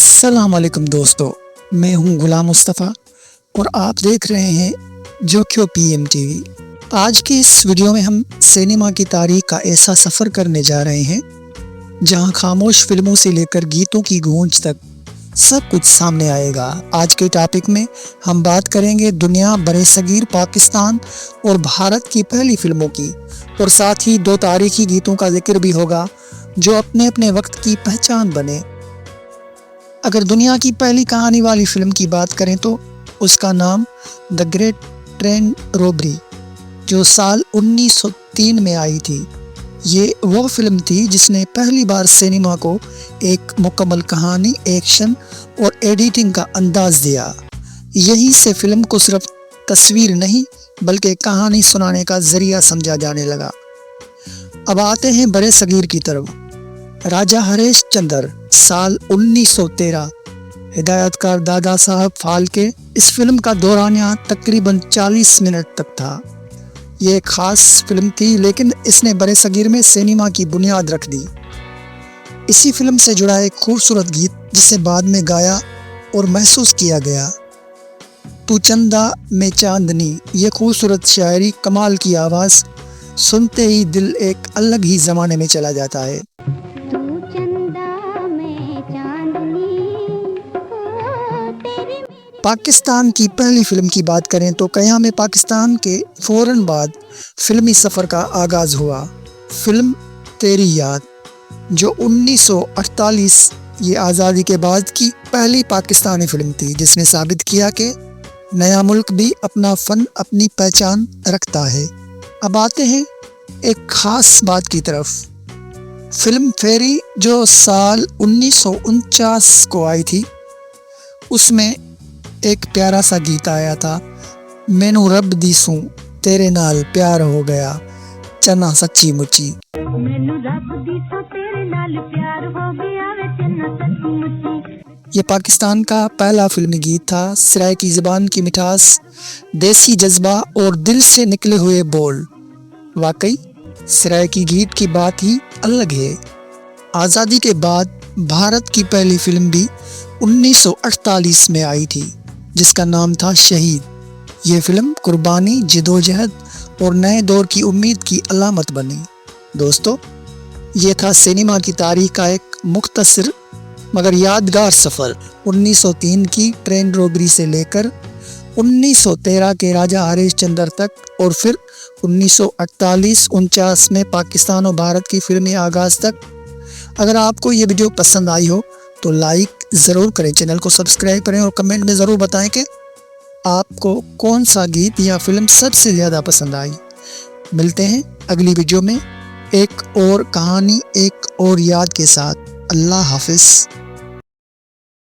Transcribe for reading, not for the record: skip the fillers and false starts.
अस्सलाम वालेकुम दोस्तों, मैं हूं गुलाम मुस्तफ़ा और आप देख रहे हैं जोक्यो पीएम टीवी। आज की इस वीडियो में हम सिनेमा की तारीख का ऐसा सफ़र करने जा रहे हैं जहां खामोश फिल्मों से लेकर गीतों की गूंज तक सब कुछ सामने आएगा। आज के टॉपिक में हम बात करेंगे दुनिया, बरसगीर, पाकिस्तान और भारत की पहली फिल्मों की, और साथ ही दो तारीखी गीतों का जिक्र भी होगा जो अपने अपने वक्त की पहचान बने। अगर दुनिया की पहली कहानी वाली फिल्म की बात करें तो उसका नाम द ग्रेट ट्रेन रॉबरी, जो साल 1903 में आई थी। ये वो फिल्म थी जिसने पहली बार सिनेमा को एक मुकम्मल कहानी, एक्शन और एडिटिंग का अंदाज दिया। यहीं से फिल्म को सिर्फ तस्वीर नहीं बल्कि कहानी सुनाने का जरिया समझा जाने लगा। अब आते हैं बड़े सगीर की तरफ। राजा हरीश चंद्र, साल 1913। हिदायतकार दादा साहब फाल्के। इस फिल्म का दौरानिया तकरीबन 40 मिनट तक था। ये एक खास फिल्म थी, लेकिन इसने बड़े सगीर में सिनेमा की बुनियाद रख दी। इसी फिल्म से जुड़ा एक खूबसूरत गीत जिसे बाद में गाया और महसूस किया गया, तू चंदा मैं चांदनी। ये खूबसूरत शायरी, कमाल की आवाज़ सुनते ही दिल एक अलग ही ज़माने में चला जाता है। पाकिस्तान की पहली फिल्म की बात करें तो क़याम पाकिस्तान के फ़ौरन बाद फिल्मी सफ़र का आगाज़ हुआ। फिल्म तेरी याद, जो 1948 ये आज़ादी के बाद की पहली पाकिस्तानी फिल्म थी, जिसने साबित किया कि नया मुल्क भी अपना फ़न, अपनी पहचान रखता है। अब आते हैं एक ख़ास बात की तरफ। फिल्म फेरी जो साल 1949 को आई थी, उसमें एक प्यारा सा गीत आया था, मैनू रब दी सूं तेरे नाल प्यार हो गया, चन्ना सच्ची मुच्ची। ये पाकिस्तान का पहला फिल्मी गीत था। सराय की ज़बान की मिठास, देसी जज्बा और दिल से निकले हुए बोल, वाकई सराय की गीत की बात ही अलग है। आज़ादी के बाद भारत की पहली फिल्म भी 1948 में आई थी, जिसका नाम था शहीद। ये फिल्म कुर्बानी, जिदोजहद और नए दौर की उम्मीद की अलामत बनी। दोस्तों, ये था सिनेमा की तारीख का एक मुख्तसर मगर यादगार सफ़र। 1903 की ट्रेन रॉबरी से लेकर 1913 के राजा हरीश चंद्र तक, और फिर 1948-49 में पाकिस्तान और भारत की फिल्मी आगाज़ तक। अगर आपको ये वीडियो पसंद आई हो तो लाइक ज़रूर करें, चैनल को सब्सक्राइब करें और कमेंट में ज़रूर बताएं कि आपको कौन सा गीत या फिल्म सबसे ज़्यादा पसंद आई। मिलते हैं अगली वीडियो में एक और कहानी, एक और याद के साथ। अल्लाह हाफिज़।